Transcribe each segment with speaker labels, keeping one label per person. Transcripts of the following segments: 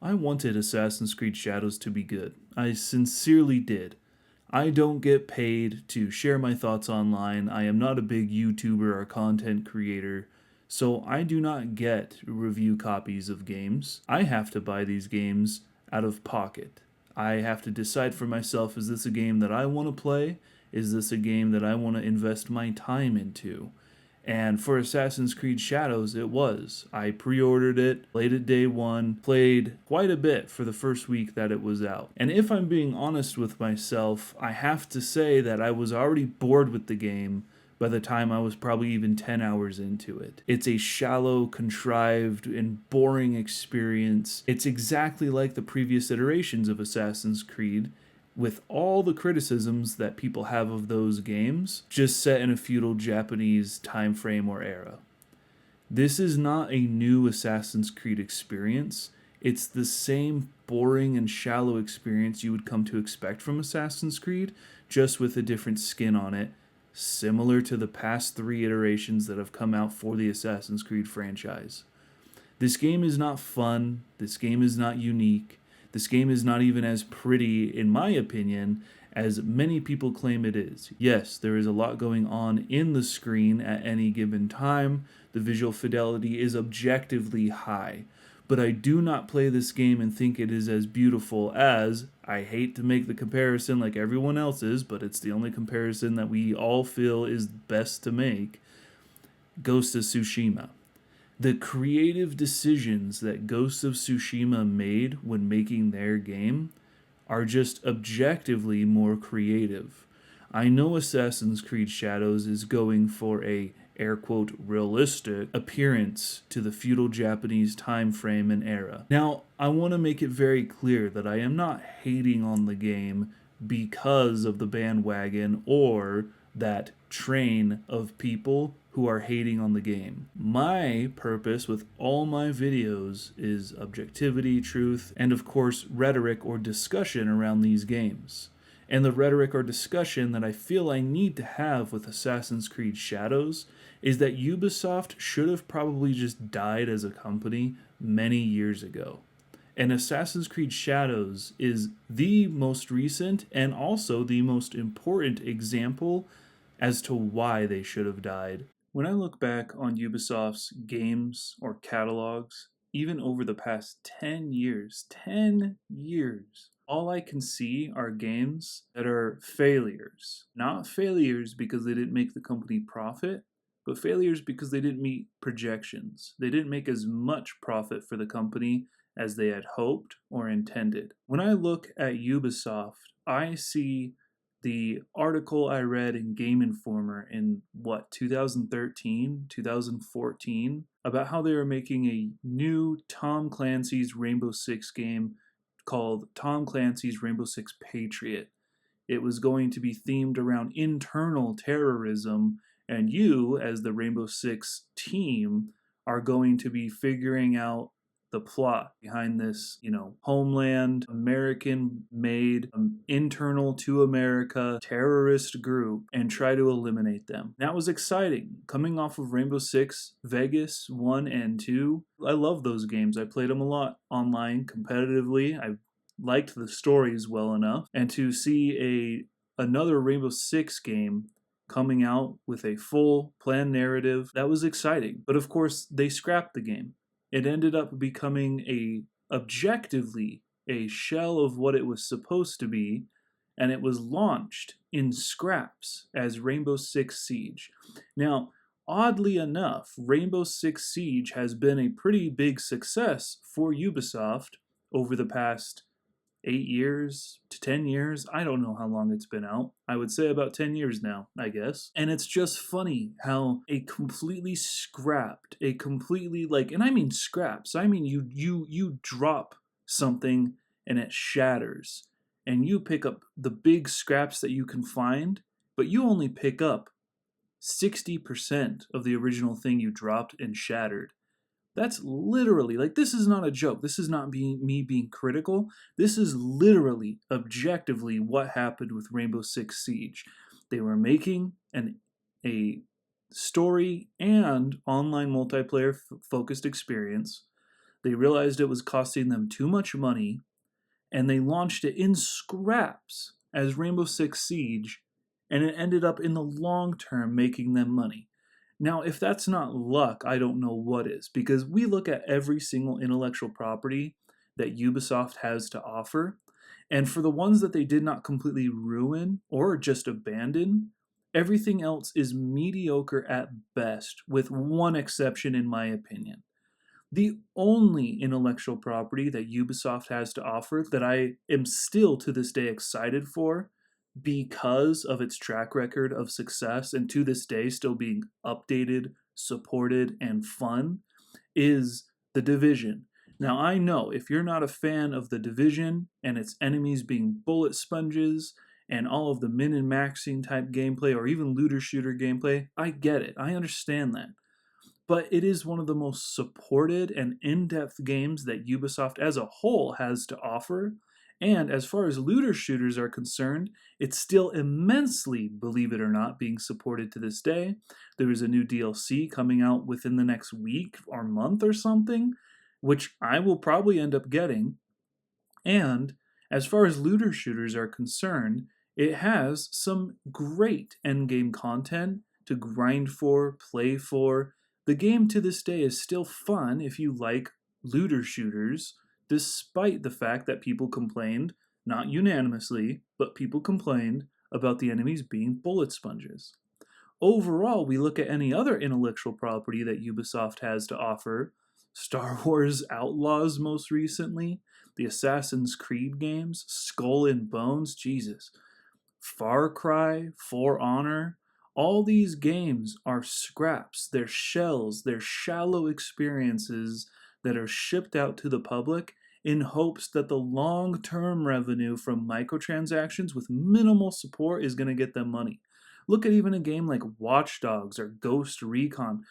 Speaker 1: I wanted Assassin's Creed Shadows to be good. I sincerely did. I don't get paid to share my thoughts online. I am not a big YouTuber or content creator, so I do not get review copies of games. I have to buy these games out of pocket. I have to decide for myself, is this a game that I want to play? Is this a game that I want to invest my time into? And for Assassin's Creed Shadows, it was. I pre ordered it, played it day one, played quite a bit for the first week that it was out. And if I'm being honest with myself, I have to say that I was already bored with the game by the time I was probably even 10 hours into it. It's a shallow, contrived, and boring experience. It's exactly like the previous iterations of Assassin's Creed, with all the criticisms that people have of those games, just set in a feudal Japanese time frame or era. This is not a new Assassin's Creed experience. It's the same boring and shallow experience you would come to expect from Assassin's Creed, just with a different skin on it, similar to the past 3 iterations that have come out for the Assassin's Creed franchise. This game is not fun. This game is not unique. This game is not even as pretty, in my opinion, as many people claim it is. Yes, there is a lot going on in the screen at any given time. The visual fidelity is objectively high. But I do not play this game and think it is as beautiful as, I hate to make the comparison like everyone else is, but it's the only comparison that we all feel is best to make, Ghost of Tsushima. The creative decisions that Ghost of Tsushima made when making their game are just objectively more creative. I know Assassin's Creed Shadows is going for a air quote realistic appearance to the feudal Japanese time frame and era. Now, I want to make it very clear that I am not hating on the game because of the bandwagon or that train of people who are hating on the game. My purpose with all my videos is objectivity, truth, and of course rhetoric or discussion around these games. And the rhetoric or discussion that I feel I need to have with Assassin's Creed Shadows is that Ubisoft should have probably just died as a company many years ago. And Assassin's Creed Shadows is the most recent and also the most important example as to why they should have died. When I look back on Ubisoft's games or catalogs, even over the past 10 years, all I can see are games that are failures. Not failures because they didn't make the company profit, but failures because they didn't meet projections. They didn't make as much profit for the company as they had hoped or intended. When I look at Ubisoft, I see the article I read in Game Informer in 2013, 2014, about how they were making a new Tom Clancy's Rainbow Six game called Tom Clancy's Rainbow Six Patriot. It was going to be themed around internal terrorism, and you, as the Rainbow Six team, are going to be figuring out the plot behind this, homeland, American-made, internal to America terrorist group and try to eliminate them. That was exciting. Coming off of Rainbow Six Vegas 1 and 2, I love those games. I played them a lot online competitively. I liked the stories well enough. And to see another Rainbow Six game coming out with a full planned narrative, that was exciting. But of course, they scrapped the game. It ended up becoming objectively a shell of what it was supposed to be, and it was launched in scraps as Rainbow Six Siege. Now, oddly enough, Rainbow Six Siege has been a pretty big success for Ubisoft over the past 8 years to 10 years. I don't know how long it's been out. I would say about 10 years now, I guess. And it's just funny how and I mean scraps. I mean you drop something and it shatters. And you pick up the big scraps that you can find, but you only pick up 60% of the original thing you dropped and shattered. That's literally, this is not a joke. This is not me being critical. This is literally, objectively, what happened with Rainbow Six Siege. They were making a story and online multiplayer focused experience They realized it was costing them too much money, and they launched it in scraps as Rainbow Six Siege, and it ended up in the long term making them money. Now, if that's not luck, I don't know what is, because we look at every single intellectual property that Ubisoft has to offer, and for the ones that they did not completely ruin or just abandon, everything else is mediocre at best, with one exception, in my opinion. The only intellectual property that Ubisoft has to offer that I am still to this day excited for because of its track record of success and to this day still being updated, supported, and fun is The Division. Now, I know if you're not a fan of The Division and its enemies being bullet sponges and all of the min and maxing type gameplay or even looter shooter gameplay, I get it. I understand that, but it is one of the most supported and in-depth games that Ubisoft as a whole has to offer. And as far as looter shooters are concerned, it's still immensely, believe it or not, being supported to this day. There is a new DLC coming out within the next week or month or something, which I will probably end up getting. And as far as looter shooters are concerned, it has some great endgame content to grind for, play for. The game to this day is still fun if you like looter shooters, despite the fact that people complained, not unanimously, but people complained about the enemies being bullet sponges. Overall, we look at any other intellectual property that Ubisoft has to offer. Star Wars Outlaws, most recently, the Assassin's Creed games, Skull and Bones, Jesus, Far Cry, For Honor. All these games are scraps, they're shells, they're shallow experiences that are shipped out to the public in hopes that the long term revenue from microtransactions with minimal support is going to get them money. Look at even a game like Watch Dogs or Ghost Recon.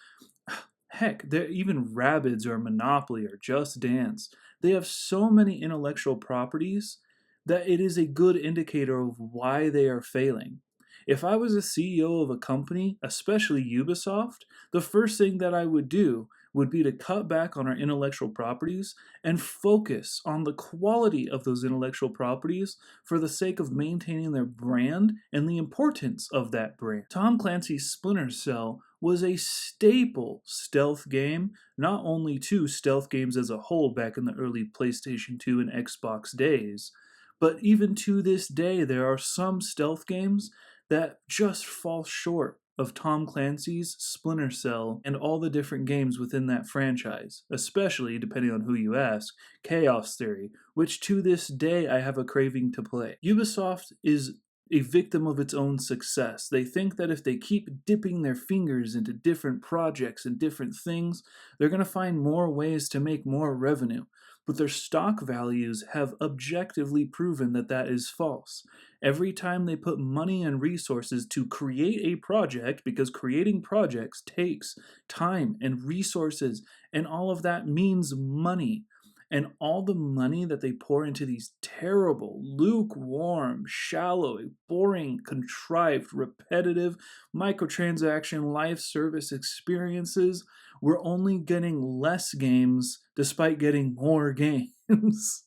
Speaker 1: Heck, even Rabbids or Monopoly or Just Dance. They have so many intellectual properties that it is a good indicator of why they are failing. If I was a CEO of a company, especially Ubisoft, the first thing that I would do would be to cut back on our intellectual properties and focus on the quality of those intellectual properties for the sake of maintaining their brand and the importance of that brand. Tom Clancy's Splinter Cell was a staple stealth game, not only to stealth games as a whole back in the early PlayStation 2 and Xbox days, but even to this day, there are some stealth games that just fall short of Tom Clancy's Splinter Cell and all the different games within that franchise, especially, depending on who you ask, Chaos Theory, which to this day I have a craving to play. Ubisoft is a victim of its own success. They think that if they keep dipping their fingers into different projects and different things, they're going to find more ways to make more revenue. But their stock values have objectively proven that that is false. Every time they put money and resources to create a project, because creating projects takes time and resources, and all of that means money. And all the money that they pour into these terrible, lukewarm, shallow, boring, contrived, repetitive microtransaction live service experiences, we're only getting less games despite getting more games.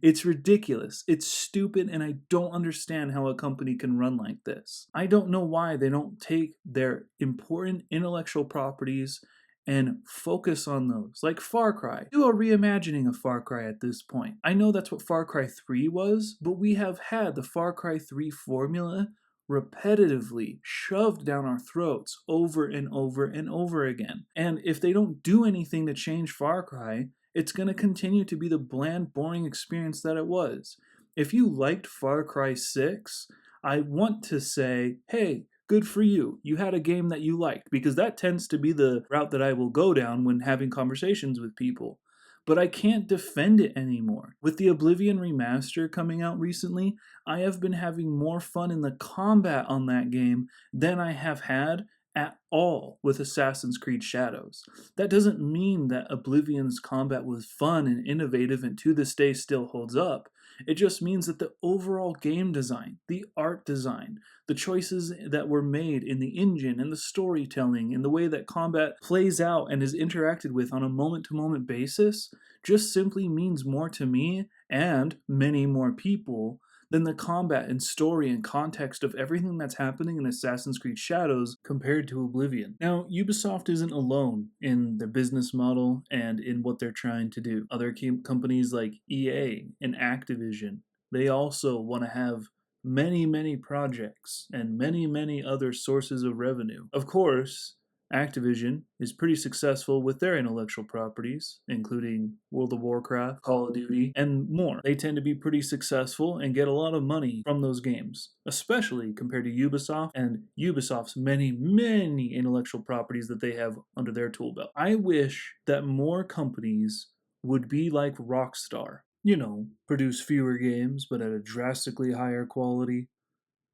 Speaker 1: It's ridiculous. It's stupid, and I don't understand how a company can run like this. I don't know why they don't take their important intellectual properties and focus on those. Like Far Cry. Do a reimagining of Far Cry at this point. I know that's what Far Cry 3 was, but we have had the Far Cry 3 formula repetitively shoved down our throats over and over and over again. And if they don't do anything to change Far Cry, it's going to continue to be the bland, boring experience that it was. If you liked Far Cry 6, I want to say, hey, good for you. You had a game that you liked, because that tends to be the route that I will go down when having conversations with people. But I can't defend it anymore. With the Oblivion remaster coming out recently, I have been having more fun in the combat on that game than I have had at all with Assassin's Creed Shadows. That doesn't mean that Oblivion's combat was fun and innovative and to this day still holds up. It just means that the overall game design, the art design, the choices that were made in the engine and the storytelling and the way that combat plays out and is interacted with on a moment-to-moment basis just simply means more to me and many more people than the combat and story and context of everything that's happening in Assassin's Creed Shadows compared to Oblivion. Now, Ubisoft isn't alone in their business model and in what they're trying to do. Other companies like EA and Activision, they also want to have many, many projects and many, many other sources of revenue. Of course, Activision is pretty successful with their intellectual properties, including World of Warcraft, Call of Duty, and more. They tend to be pretty successful and get a lot of money from those games, especially compared to Ubisoft and Ubisoft's many, many intellectual properties that they have under their tool belt. I wish that more companies would be like Rockstar. You know, produce fewer games but at a drastically higher quality,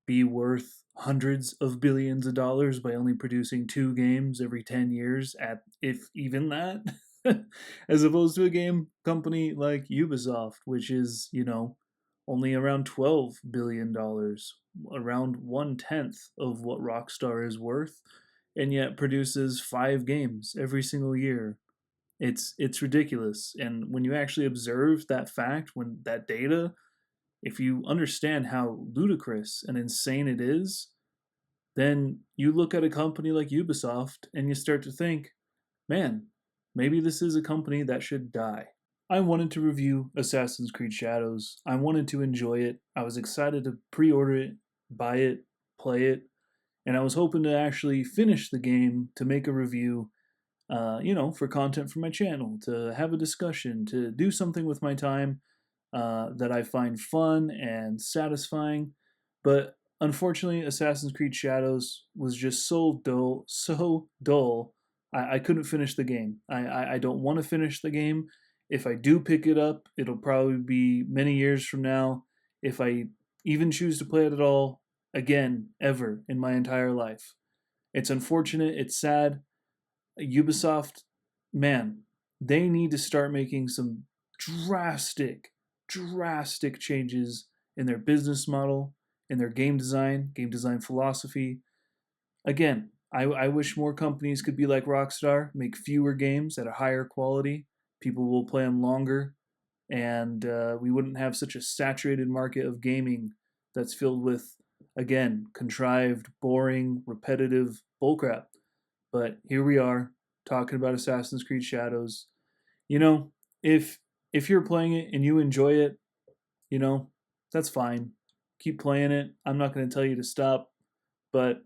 Speaker 1: be worth hundreds of billions of dollars by only producing 2 games every 10 years, at if even that, as opposed to a game company like Ubisoft, which is, only around $12 billion, around 1/10 of what Rockstar is worth, and yet produces 5 games every single year. It's ridiculous. And when you actually observe that fact, when that data, if you understand how ludicrous and insane it is, then you look at a company like Ubisoft and you start to think, man, maybe this is a company that should die. I wanted to review Assassin's Creed Shadows. I wanted to enjoy it. I was excited to pre order it, buy it, play it, and I was hoping to actually finish the game to make a review, for content for my channel, to have a discussion, to do something with my time that I find fun and satisfying. But unfortunately, Assassin's Creed Shadows was just so dull, so dull. I couldn't finish the game. I don't want to finish the game. If I do pick it up, it'll probably be many years from now. If I even choose to play it at all again, ever in my entire life. It's unfortunate. It's sad. Ubisoft, man, they need to start making some drastic, drastic changes in their business model, in their game design philosophy. Again, I wish more companies could be like Rockstar, make fewer games at a higher quality. People will play them longer, and we wouldn't have such a saturated market of gaming that's filled with, again, contrived, boring, repetitive bullcrap. But here we are talking about Assassin's Creed Shadows. You know, if if you're playing it and you enjoy it, you know, that's fine. Keep playing it. I'm not going to tell you to stop, but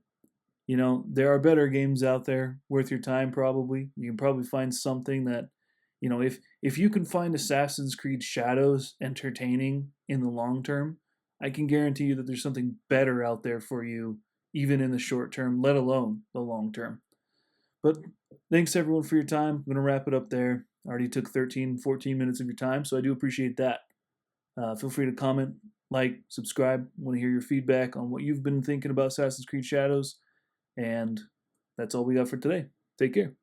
Speaker 1: there are better games out there worth your time probably. You can probably find something that, if you can find Assassin's Creed Shadows entertaining in the long term, I can guarantee you that there's something better out there for you even in the short term, let alone the long term. But thanks everyone for your time. I'm going to wrap it up there. I already took 13, 14 minutes of your time, so I do appreciate that. Feel free to comment, like, subscribe. I want to hear your feedback on what you've been thinking about Assassin's Creed Shadows. And that's all we got for today. Take care.